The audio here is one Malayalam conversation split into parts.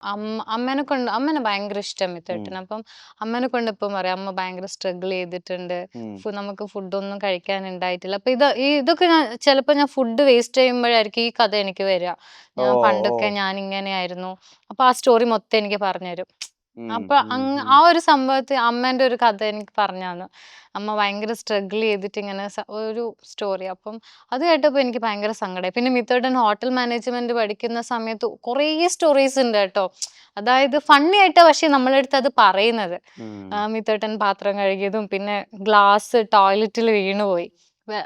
അമ്മേനെ ഭയങ്കര ഇഷ്ടം ഉം. മിത്തുവേട്ടന്. അപ്പം അമ്മേനെ കൊണ്ട് ഇപ്പം പറയും. അമ്മ ഭയങ്കര സ്ട്രഗിൾ ചെയ്തിട്ടുണ്ട്. ഉം. നമുക്ക് ഫുഡൊന്നും കഴിക്കാനുണ്ടായിട്ടില്ല. അപ്പൊ ഇതൊക്കെ ചിലപ്പോ ഞാൻ ഫുഡ് വേസ്റ്റ് ചെയ്യുമ്പോഴായിരിക്കും ഈ കഥ എനിക്ക് വരിക. ഓ ഓ പണ്ടൊക്കെ ഞാൻ ഇങ്ങനെയായിരുന്നു. അപ്പൊ ആ സ്റ്റോറി മൊത്തം എനിക്ക് പറഞ്ഞുതരും. ഉം, അപ്പൊ ഉം, ഉം. ആ ഒരു സംഭവത്തിൽ അമ്മേന്റെ ഒരു കഥ എനിക്ക് പറഞ്ഞു തന്നു. അമ്മ ഭയങ്കര സ്ട്രഗിൾ ചെയ്തിട്ട് ഇങ്ങനെ ഒരു സ്റ്റോറി. അപ്പം അത് കേട്ടപ്പോ എനിക്ക് ഭയങ്കര സങ്കടമായി. പിന്നെ മിത്തുവേട്ടൻ ഹോട്ടൽ മാനേജ്മെന്റ് പഠിക്കുന്ന സമയത്ത് കുറേ സ്റ്റോറീസ് ഉണ്ട് കേട്ടോ. അതായത് ഫണ്ണി ആയിട്ടാ പക്ഷെ നമ്മളെ അടുത്ത് അത് പറയുന്നത്. ഉം. മിത്തുവേട്ടൻ പാത്രം കഴുകിയതും പിന്നെ ഗ്ലാസ് ടോയ്ലറ്റിൽ വീണുപോയി.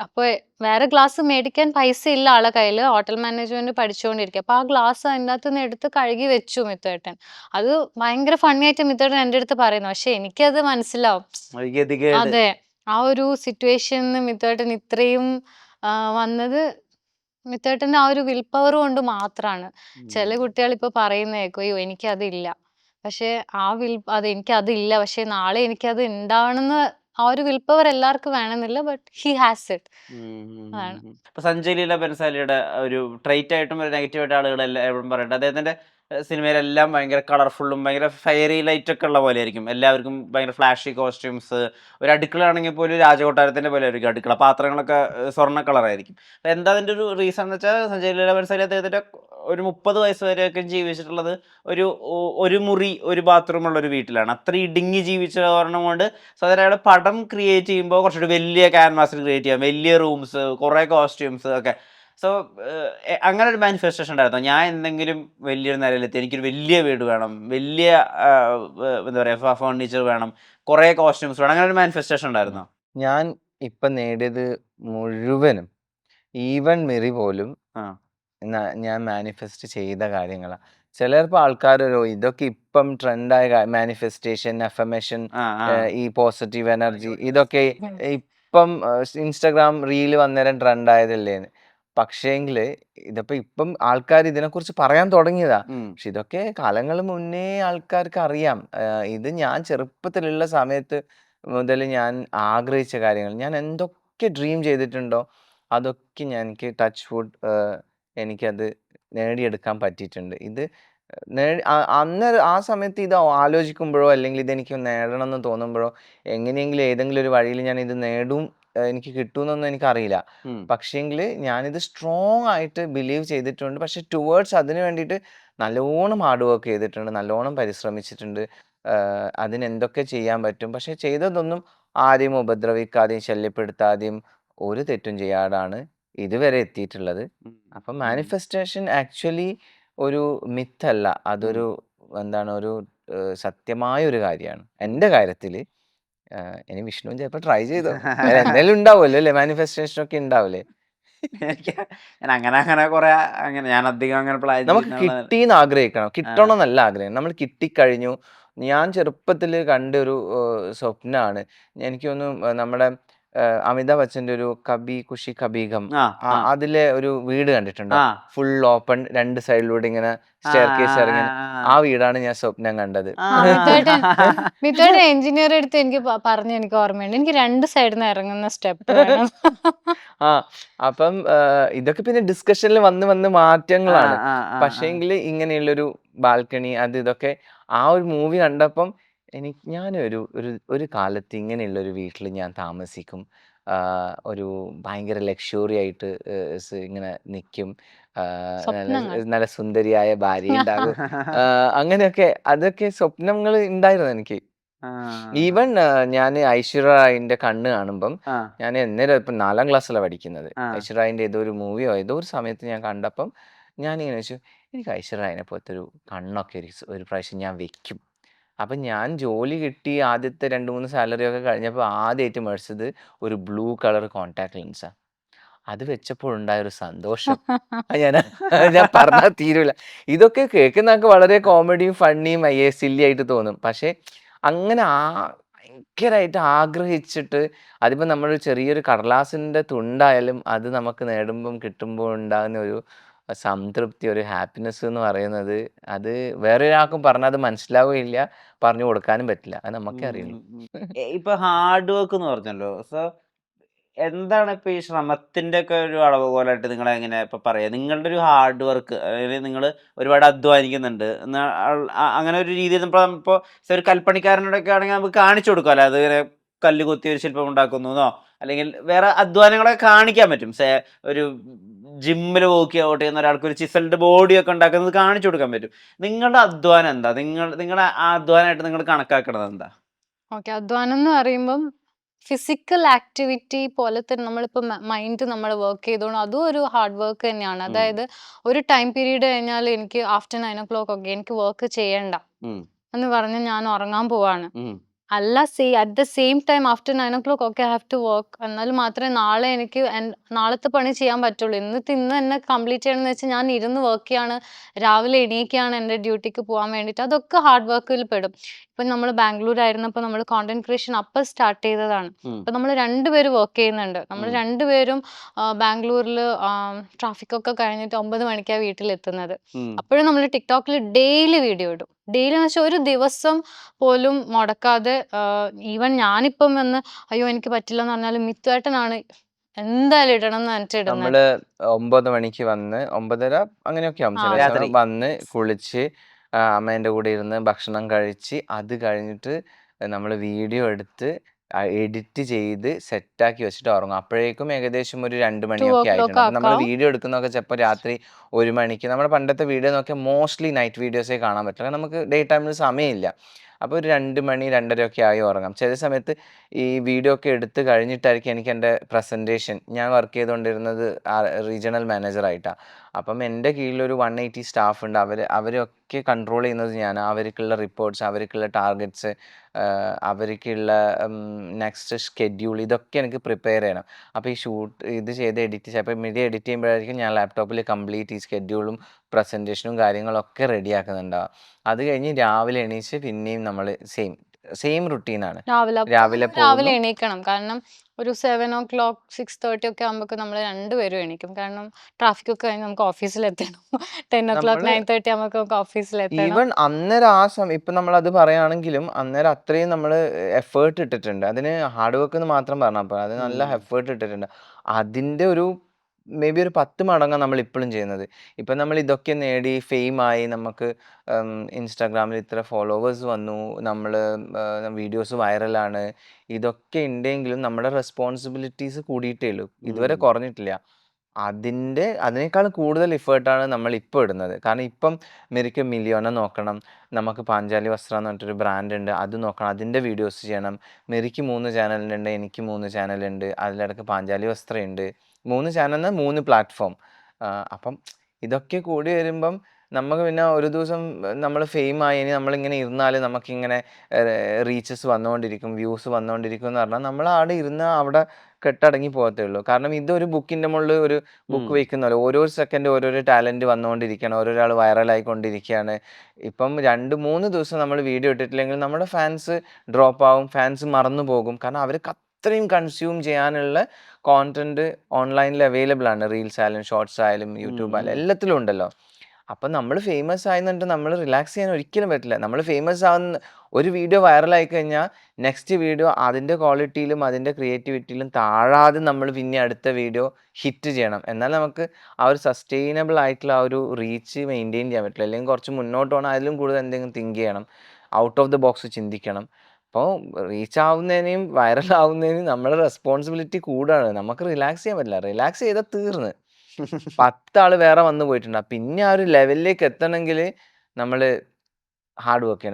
അപ്പൊ വേറെ ഗ്ലാസ് മേടിക്കാൻ പൈസ ഇല്ല ആളെ കയ്യില്. ഹോട്ടൽ മാനേജ്മെന്റ് പഠിച്ചുകൊണ്ടിരിക്കുക. അപ്പൊ ആ ഗ്ലാസ് അതിനകത്ത് നിന്ന് എടുത്ത് കഴുകി വെച്ചു മിത്തുവേട്ടൻ. അത് ഭയങ്കര ഫണ്ണി ആയിട്ട് മിത്തുവേട്ടൻ എൻ്റെ അടുത്ത് പറയുന്നു. പക്ഷെ എനിക്കത് മനസ്സിലാവും. ഒരു ഗതികേട്. അതെ. ആ ഒരു സിറ്റുവേഷനിന്ന് മിത്തുവേട്ടൻ ഇത്രയും വന്നത് മിത്തുവേട്ടന്റെ ആ ഒരു വിൽ പവർ കൊണ്ട് മാത്രാണ്. ഉം. ചില കുട്ടികൾ ഇപ്പൊ പറയുന്ന കേൾക്കും, "അയ്യോ എനിക്കതില്ല." പക്ഷെ എനിക്കതില്ല. പക്ഷെ നാളെ എനിക്കത് ഉണ്ടാവണമെന്ന് ആ ഒരു വിൽ പവർ എല്ലാവർക്കും വേണമെന്നില്ല. But he has it. അതാണ്. ഇപ്പൊ സഞ്ജയ് ലീല ബൻസാലിയുടെ ഒരു ട്രൈറ്റ് ആയിട്ടും ഒരു നെഗറ്റീവായിട്ട് ആളുകൾ എപ്പോഴും പറയുന്നുണ്ട്. അദ്ദേഹത്തിന്റെ സിനിമയിലെല്ലാം ഭയങ്കര കളർഫുള്ളും ഭയങ്കര ഫയറി ലൈറ്റ് ഒക്കെ ഉള്ള പോലെ ആയിരിക്കും. എല്ലാവർക്കും ഭയങ്കര ഫ്ലാഷി കോസ്റ്റ്യൂംസ്. ഒരു അടുക്കള ആണെങ്കിൽ പോലും രാജകൊട്ടാരത്തിന്റെ പോലെ ആയിരിക്കും അടുക്കള. പാത്രങ്ങളൊക്കെ സ്വർണ്ണ കളറായിരിക്കും. അപ്പൊ എന്താ അതിന്റെ ഒരു റീസൺ എന്ന് വെച്ചാൽ സഞ്ജയ് ലീല ബൻസാലി അദ്ദേഹത്തിന്റെ ഒരു 30 വയസ്സ് വരെയൊക്കെ ജീവിച്ചിട്ടുള്ളത് ഒരു ഒരു മുറി ഒരു ബാത്റൂം ഉള്ള ഒരു വീട്ടിലാണ്. അത്ര ഇടുങ്ങി ജീവിച്ച കാരണം കൊണ്ട് അയാൾ പടം ക്രിയേറ്റ് ചെയ്യുമ്പോൾ കുറച്ചുകൂടി വലിയ ക്യാൻവാസിൽ ക്രിയേറ്റ് ചെയ്യാം, വലിയ റൂംസ്, കുറേ കോസ്റ്റ്യൂംസ് ഒക്കെ. സോ അങ്ങനെ ഒരു മാനിഫെസ്റ്റേഷൻ ഉണ്ടായിരുന്നു. ഞാൻ എന്തെങ്കിലും വലിയൊരു നിലയിലെത്തി, എനിക്കൊരു വലിയ വീട് വേണം, വലിയ എന്താ പറയുക ഫർണിച്ചർ വേണം, കുറേ കോസ്റ്റ്യൂംസ് വേണം, അങ്ങനെ ഒരു മാനിഫെസ്റ്റേഷൻ ഉണ്ടായിരുന്നു. ഞാൻ ഇപ്പൊ നേടിയത് മുഴുവനും ഈവൻ മെറി പോലും ഞാൻ മാനിഫെസ്റ്റ് ചെയ്ത കാര്യങ്ങളാണ്. ചിലപ്പോൾ ആൾക്കാർ ഇതൊക്കെ ഇപ്പം ട്രെൻഡായ മാനിഫെസ്റ്റേഷൻ, അഫർമേഷൻ, ഈ പോസിറ്റീവ് എനർജി ഇതൊക്കെ ഇപ്പം ഇൻസ്റ്റാഗ്രാം റീല് വന്നേരം ട്രെൻഡായതല്ലേന്ന്. പക്ഷേങ്കിൽ ഇപ്പം ആൾക്കാർ ഇതിനെക്കുറിച്ച് പറയാൻ തുടങ്ങിയതാ. പക്ഷെ ഇതൊക്കെ കാലങ്ങൾ മുന്നേ ആൾക്കാർക്ക് അറിയാം. ഇത് ഞാൻ ചെറുപ്പത്തിലുള്ള സമയത്ത് മുതൽ ഞാൻ ആഗ്രഹിച്ച കാര്യങ്ങൾ, ഞാൻ എന്തൊക്കെ ഡ്രീം ചെയ്തിട്ടുണ്ടോ അതൊക്കെ എനിക്ക് ടച്ച് വുഡ് എനിക്കത് നേടിയെടുക്കാൻ പറ്റിയിട്ടുണ്ട്. ഇത് അന്നേരം ആ സമയത്ത് ഇത് ആലോചിക്കുമ്പോഴോ അല്ലെങ്കിൽ ഇതെനിക്ക് നേടണം എന്ന് തോന്നുമ്പോഴോ എങ്ങനെയെങ്കിലും ഏതെങ്കിലും ഒരു വഴിയിൽ ഞാൻ ഇത് നേടും, എനിക്ക് കിട്ടുമെന്നൊന്നും എനിക്കറിയില്ല. പക്ഷേങ്കിൽ ഞാനിത് സ്ട്രോങ് ആയിട്ട് ബിലീവ് ചെയ്തിട്ടുണ്ട്. പക്ഷെ ടുവേർഡ്സ് അതിന് വേണ്ടിയിട്ട് നല്ലോണം ഹാർഡ് വർക്ക് ചെയ്തിട്ടുണ്ട്, നല്ലോണം പരിശ്രമിച്ചിട്ടുണ്ട്. അതിനെന്തൊക്കെ ചെയ്യാൻ പറ്റും. പക്ഷെ ചെയ്തതൊന്നും ആരെയും ഉപദ്രവിക്കാതെയും ശല്യപ്പെടുത്താതെയും ഒരു തെറ്റും ചെയ്യാതാണ് ഇതുവരെ എത്തിയിട്ടുള്ളത്. അപ്പം മാനിഫെസ്റ്റേഷൻ ആക്ച്വലി ഒരു മിത്തല്ല, അതൊരു എന്താണ് ഒരു സത്യമായ ഒരു കാര്യമാണ് എൻ്റെ കാര്യത്തിൽ. ഇനി വിഷ്ണു ചിലപ്പോൾ ട്രൈ ചെയ്തോ, എന്തായാലും ഉണ്ടാവുമല്ലോ അല്ലേ, മാനിഫെസ്റ്റേഷൻ ഒക്കെ ഉണ്ടാവില്ലേ? ഞാൻ അങ്ങനെ കുറെ അങ്ങനെ ഞാൻ അധികം അങ്ങനെ പ്ലാൻ നമുക്ക് കിട്ടീന്ന് ആഗ്രഹിക്കണം, കിട്ടണമെന്നല്ല ആഗ്രഹം. നമ്മൾ കിട്ടിക്കഴിഞ്ഞു. ഞാൻ ചെറുപ്പത്തിൽ കണ്ട ഒരു സ്വപ്നമാണ്. എനിക്ക് തോന്നുന്നു നമ്മുടെ അമിതാഭ് ബച്ചൻ്റെ ഒരു കബി ഖുഷി കബി ഗം, അതിലെ ഒരു വീട് കണ്ടിട്ടുണ്ടോ? ഫുൾ ഓപ്പൺ, രണ്ട് സൈഡിലൂടെ ഇങ്ങനെ സ്റ്റെയർ കേസ് ഇറങ്ങി. ആ വീടാണ് ഞാൻ സ്വപ്നം കണ്ടത്. മിത്തോടെ എഞ്ചിനീയർ എടുത്ത് എനിക്ക് പറഞ്ഞു, എനിക്ക് ഓർമ്മയുണ്ട്. എനിക്ക് രണ്ട് സൈഡിൽ നിന്ന് ഇറങ്ങുന്ന സ്റ്റെപ്പ് വേണം. അപ്പം ഇതൊക്കെ പിന്നെ ഡിസ്കഷനിൽ വന്ന് വന്ന് മാറ്റങ്ങളാണ്. പക്ഷേങ്കിൽ ഇങ്ങനെയുള്ളൊരു ബാൽക്കണി അത് ഇതൊക്കെ ആ ഒരു മൂവി കണ്ടപ്പം ഞാനൊരു ഒരു കാലത്ത് ഇങ്ങനെയുള്ളൊരു വീട്ടിൽ ഞാൻ താമസിക്കും. ഒരു ഭയങ്കര ലക്ഷറി ആയിട്ട് ഇങ്ങനെ നിൽക്കും. നല്ല സുന്ദരിയായ ഭാര്യ ഉണ്ടാകും. അങ്ങനെയൊക്കെ അതൊക്കെ സ്വപ്നങ്ങൾ ഉണ്ടായിരുന്നു എനിക്ക്. ഈവൻ ഞാൻ ഐശ്വര്യ റായിന്റെ കണ്ണ് കാണുമ്പം ഞാൻ എന്നേരം ഇപ്പം 4ാം ക്ലാസ്സിലാണ് പഠിക്കുന്നത്. ഐശ്വര്യ റായിന്റെ ഏതോ ഒരു മൂവിയോ ഏതോ ഒരു സമയത്ത് ഞാൻ കണ്ടപ്പം ഞാനിങ്ങനെ വെച്ചു, എനിക്ക് ഐശ്വര്യ റായിനെ പോലത്തെ ഒരു കണ്ണൊക്കെ ഒരു പ്രാവശ്യം ഞാൻ വെക്കും. അപ്പം ഞാൻ ജോലി കിട്ടി ആദ്യത്തെ 2-3 സാലറി ഒക്കെ കഴിഞ്ഞപ്പോൾ ആദ്യമായിട്ട് മേടിച്ചത് ഒരു ബ്ലൂ കളർ കോൺടാക്ട് ലെൻസാണ്. അത് വെച്ചപ്പോൾ ഉണ്ടായൊരു സന്തോഷം ഞാൻ പറഞ്ഞാൽ തീരൂല. ഇതൊക്കെ കേൾക്കുന്നതൊക്കെ വളരെ കോമഡിയും ഫണ്ണിയും സില്ലി ആയിട്ട് തോന്നും. പക്ഷേ അങ്ങനെ ഭയങ്കരമായിട്ട് ആഗ്രഹിച്ചിട്ട് അതിപ്പോൾ നമ്മളൊരു ചെറിയൊരു കടലാസിൻ്റെ തുണ്ടായാലും അത് നമുക്ക് നേടുമ്പം കിട്ടുമ്പോൾ ഉണ്ടാകുന്ന ഒരു സംതൃപ്തി, ഒരു ഹാപ്പിനെസ് എന്ന് പറയുന്നത് അത് വേറെ ഒരാൾക്കും പറഞ്ഞാൽ അത് മനസ്സിലാവുകയില്ല, പറഞ്ഞു കൊടുക്കാനും പറ്റില്ല. അത് നമുക്കേ അറിയുള്ളൂ. ഇപ്പൊ ഹാർഡ് വർക്ക് എന്ന് പറഞ്ഞല്ലോ. സോ എന്താണ് ഇപ്പൊ ഈ ശ്രമത്തിന്റെ ഒക്കെ ഒരു അളവുകോലായിട്ട് നിങ്ങൾ എങ്ങനെ ഇപ്പൊ പറയാ? നിങ്ങളുടെ ഒരു ഹാർഡ് വർക്ക് അതായത് നിങ്ങൾ ഒരുപാട് അധ്വാനിക്കുന്നുണ്ട്. അങ്ങനെ ഒരു രീതിയിൽ ഇപ്പൊ ഒരു കൽപ്പണിക്കാരനോടൊക്കെ ആണെങ്കിൽ നമുക്ക് കാണിച്ചു കൊടുക്കാമല്ലോ. അത് ഇങ്ങനെ കല്ല് കൊത്തി ഒരു ശില്പം ഉണ്ടാക്കുന്നൂന്നോ, അല്ലെങ്കിൽ വേറെ അധ്വാനങ്ങളൊക്കെ കാണിക്കാൻ പറ്റും. ഒരു ജിമ്മിൽ വർക്ക് ഔട്ട് ചെയ്യുന്ന ഒരാൾക്ക് ഒരു ചിസൽഡ് ബോഡിയൊക്കെ ഉണ്ടാക്കുന്നത് കാണിച്ചു കൊടുക്കാൻ പറ്റും. നിങ്ങളുടെ അധ്വാനം എന്താ? നിങ്ങളുടെ ആ അധ്വാനമായിട്ട് നിങ്ങൾ കണക്കാക്കണത് എന്താ? ഓക്കെ. അധ്വാനം എന്ന് പറയുമ്പം ഫിസിക്കൽ ആക്ടിവിറ്റി പോലെ തന്നെ നമ്മളിപ്പം മൈൻഡ് നമ്മൾ വർക്ക് ചെയ്തോണ്ട് അതും ഒരു ഹാർഡ് വർക്ക് തന്നെയാണ്. ഉം. അതായത് ഒരു ടൈം പീരീഡ് കഴിഞ്ഞാൽ എനിക്ക് ആഫ്റ്റർ 9 ഒക്കെ എനിക്ക് വർക്ക് ചെയ്യണ്ട ഉം. എന്ന് പറഞ്ഞ് ഞാൻ ഉറങ്ങാൻ പോവാണ്. ഉം. അല്ല at the same time after 9 ഒക്കെ ഐ ഹാവ് ടു വർക്ക്. എന്നാൽ മാത്രമേ നാളെ എനിക്ക് നാളത്തെ പണി ചെയ്യാൻ പറ്റുള്ളൂ. ഇന്ന് തന്നെ കംപ്ലീറ്റ് ചെയ്യണമെന്ന് വെച്ചാൽ ഞാൻ ഇരുന്ന് വർക്ക് ചെയ്യാണ്. രാവിലെ എണീക്കുകയാണ് എൻ്റെ ഡ്യൂട്ടിക്ക് പോകാൻ വേണ്ടിയിട്ട്. അതൊക്കെ ഹാർഡ് വർക്കിൽ പെടും. ഇപ്പം നമ്മൾ ബാംഗ്ലൂർ ആയിരുന്നപ്പോൾ നമ്മൾ കോണ്ടന്റ് ക്രിയേഷൻ അപ്പം സ്റ്റാർട്ട് ചെയ്തതാണ്. ഉം. അപ്പം നമ്മൾ രണ്ടുപേരും വർക്ക് ചെയ്യുന്നുണ്ട്. നമ്മൾ ഉം. രണ്ടുപേരും ബാംഗ്ലൂരിൽ ട്രാഫിക് ഒക്കെ കഴിഞ്ഞിട്ട് 9 മണിക്കാണ് വീട്ടിലെത്തുന്നത്. ഉം. അപ്പോഴും നമ്മൾ ടിക്ടോക്കിൽ ഡെയിലി വീഡിയോ ഇടും. ഡെയിലി എന്ന് വെച്ചാൽ ഒരു ദിവസം പോലും മുടക്കാതെ ഈവൻ ഞാനിപ്പം വന്ന് അയ്യോ എനിക്ക് പറ്റില്ലെന്ന് പറഞ്ഞാലും മിത്തുവേട്ടനാണ് എന്തായാലും ഇടണം എന്ന് പറഞ്ഞിട്ട് ഇടുന്നത്. നമ്മള് 9 മണിക്ക് വന്ന് 9:30 അങ്ങനെയൊക്കെ ആവും ആ. ചില രാത്രി. സമയം വന്ന് കുളിച്ച് അമ്മേൻ്റെ കൂടെ ഇരുന്ന് ഭക്ഷണം കഴിച്ച് അത് കഴിഞ്ഞിട്ട് നമ്മൾ വീഡിയോ എടുത്ത് എഡിറ്റ് ചെയ്ത് സെറ്റാക്കി വെച്ചിട്ട് ഉറങ്ങും. അപ്പോഴേക്കും ഏകദേശം ഒരു 2 മണിയൊക്കെ 2 ആയിട്ടുണ്ട്. അപ്പം നമ്മൾ ആക്കാം. വീഡിയോ എടുക്കുന്നതൊക്കെ ചിലപ്പോൾ രാത്രി 1 മണിക്ക്. നമ്മുടെ പണ്ടത്തെ വീഡിയോ നോക്കിയാൽ മോസ്റ്റ്ലി നൈറ്റ് വീഡിയോസേ കാണാൻ പറ്റില്ല. കാരണം നമുക്ക് ഡേ ടൈമിൽ സമയമില്ല. അപ്പോൾ ഒരു 2 മണി 2:30 ഒക്കെ ആയി ഉറങ്ങാം. ചില സമയത്ത് ഈ വീഡിയോ ഒക്കെ എടുത്ത് കഴിഞ്ഞിട്ടായിരിക്കും എനിക്ക് എൻ്റെ പ്രസൻറ്റേഷൻ. ഞാൻ വർക്ക് ചെയ്തുകൊണ്ടിരുന്നത് റീജിയണൽ മാനേജറായിട്ടാണ്. അപ്പം എൻ്റെ കീഴിലൊരു 180 സ്റ്റാഫ് ഉണ്ട്. അവരൊക്കെ കൺട്രോൾ ചെയ്യുന്നത് ഞാൻ. അവർക്കുള്ള റിപ്പോർട്ട്സ്, അവർക്കുള്ള ടാർഗറ്റ്സ്, അവർക്കുള്ള നെക്സ്റ്റ് ഷെഡ്യൂൾ ഇതൊക്കെ എനിക്ക് പ്രിപ്പയർ ചെയ്യണം. അപ്പോൾ ഈ ഇത് ചെയ്ത് എഡിറ്റ് ചിലപ്പോൾ വീഡിയോ എഡിറ്റ് ചെയ്യുമ്പോഴായിരിക്കും ഞാൻ ലാപ്ടോപ്പിൽ കംപ്ലീറ്റ് ഈ ഷെഡ്യൂളും പ്രസൻറ്റേഷനും കാര്യങ്ങളൊക്കെ റെഡിയാക്കുന്നുണ്ടാവുക. അത് കഴിഞ്ഞ് രാവിലെ എണീച്ച് പിന്നെയും നമ്മൾ സെയിം റുട്ടീനാണ്. രാവിലെ രാവിലെ എണീക്കണം. കാരണം ഒരു 7:00 6:30 ഒക്കെ ആകുമ്പോൾ നമ്മൾ രണ്ടുപേരും എണീക്കും. കാരണം ട്രാഫിക് ഒക്കെ കഴിഞ്ഞ് നമുക്ക് ഓഫീസിലെത്തണം. 10:00 9:30 ആകുമ്പോൾ നമുക്ക് ഓഫീസിലെത്തണം. ഈവൻ അന്നേരം ആ സമയം ഇപ്പം നമ്മളത് പറയുകയാണെങ്കിലും അന്നേരം അത്രയും നമ്മൾ എഫേർട്ട് ഇട്ടിട്ടുണ്ട്. അതിന് ഹാർഡ് വർക്ക് എന്ന് മാത്രം പറഞ്ഞാൽ പോരാ. അത് നല്ല എഫേർട്ട് ഇട്ടിട്ടുണ്ട്. അതിൻ്റെ ഒരു മേ ബി ഒരു 10 മടങ്ങാണ് നമ്മൾ ഇപ്പോഴും ചെയ്യുന്നത്. ഇപ്പം നമ്മൾ ഇതൊക്കെ നേടി ഫെയിമായി നമുക്ക് ഇൻസ്റ്റാഗ്രാമിൽ ഇത്ര ഫോളോവേഴ്സ് വന്നു, നമ്മൾ വീഡിയോസ് വൈറലാണ്, ഇതൊക്കെ ഉണ്ടെങ്കിലും നമ്മുടെ റെസ്പോൺസിബിലിറ്റീസ് കൂടിയിട്ടേ ഉള്ളൂ. ഇതുവരെ കുറഞ്ഞിട്ടില്ല. അതിനേക്കാൾ കൂടുതൽ എഫേർട്ടാണ് നമ്മൾ ഇപ്പോൾ ഇടുന്നത്. കാരണം ഇപ്പം മെറിക്ക് മില്യോനെ നോക്കണം, നമുക്ക് പാഞ്ചാലി വസ്ത്ര എന്ന് പറഞ്ഞിട്ടൊരു ബ്രാൻഡ് ഉണ്ട്, അത് നോക്കണം, അതിൻ്റെ വീഡിയോസ് ചെയ്യണം. മെറിക്ക് 3 ചാനലുണ്ട്, എനിക്ക് 3 ചാനലുണ്ട്, അതിലിടക്ക് പാഞ്ചാലി വസ്ത്രയുണ്ട്. 3 ചാനലിന് 3 പ്ലാറ്റ്ഫോം. അപ്പം ഇതൊക്കെ കൂടി വരുമ്പം നമുക്ക് പിന്നെ ഒരു ദിവസം നമ്മൾ ഫെയിമായി ഇനി നമ്മളിങ്ങനെ ഇരുന്നാൽ നമുക്കിങ്ങനെ റീച്ചസ് വന്നുകൊണ്ടിരിക്കും, വ്യൂസ് വന്നുകൊണ്ടിരിക്കും എന്ന് പറഞ്ഞാൽ നമ്മൾ അവിടെ ഇരുന്ന് അവിടെ കെട്ടടങ്ങി പോകത്തേ ഉള്ളൂ. കാരണം ഇതൊരു ബുക്കിൻ്റെ മുകളിൽ ഒരു ബുക്ക് വയ്ക്കുന്നല്ലോ, ഓരോ സെക്കൻഡ് ഓരോരോ ടാലൻറ്റ് വന്നുകൊണ്ടിരിക്കുകയാണ്, ഓരോരാൾ വൈറലായിക്കൊണ്ടിരിക്കുകയാണ്. ഇപ്പം 2-3 ദിവസം നമ്മൾ വീഡിയോ ഇട്ടിട്ടില്ലെങ്കിൽ നമ്മുടെ ഫാൻസ് ഡ്രോപ്പ് ആവും, ഫാൻസ് മറന്നു പോകും. കാരണം അവർക്ക് അത്രയും കൺസ്യൂം ചെയ്യാനുള്ള കോണ്ടന്റ് ഓൺലൈനിൽ അവൈലബിൾ ആണ്. റീൽസ് ആയാലും ഷോർട്സ് ആയാലും യൂട്യൂബ് ആയാലും എല്ലാത്തിലും ഉണ്ടല്ലോ. അപ്പം നമ്മൾ ഫേമസ് ആയെന്നിട്ട് നമ്മൾ റിലാക്സ് ചെയ്യാൻ ഒരിക്കലും പറ്റില്ല. നമ്മൾ ഫേമസ് ആവുന്ന ഒരു വീഡിയോ വൈറലായി കഴിഞ്ഞാൽ നെക്സ്റ്റ് വീഡിയോ അതിൻ്റെ ക്വാളിറ്റിയിലും അതിൻ്റെ ക്രിയേറ്റിവിറ്റിയിലും താഴാതെ നമ്മൾ പിന്നെ അടുത്ത വീഡിയോ ഹിറ്റ് ചെയ്യണം. എന്നാൽ നമുക്ക് ആ ഒരു സസ്റ്റൈനബിൾ ആയിട്ടുള്ള ആ ഒരു റീച്ച് മെയിൻറ്റെയിൻ ചെയ്യാൻ പറ്റില്ല. അല്ലെങ്കിൽ കുറച്ച് മുന്നോട്ട് പോകണം, അതിലും കൂടുതൽ എന്തെങ്കിലും തിങ്ക് ചെയ്യണം, ഔട്ട് ഓഫ് ദ ബോക്സ് ചിന്തിക്കണം. അപ്പോൾ റീച്ച് ആവുന്നതിനെയും വൈറൽ ആവുന്നതിനും നമ്മുടെ റെസ്പോൺസിബിലിറ്റി കൂടാണ്. നമുക്ക് റിലാക്സ് ചെയ്യാൻ പറ്റില്ല. റിലാക്സ് ചെയ്താൽ തീർന്ന് 10 ആൾ വേറെ വന്നു പോയിട്ടുണ്ടാവും. പിന്നെ ആ ഒരു ലെവലിലേക്ക് എത്തണമെങ്കിൽ നമ്മൾ ഹാർഡ് വർക്ക് ചെയ്യണം.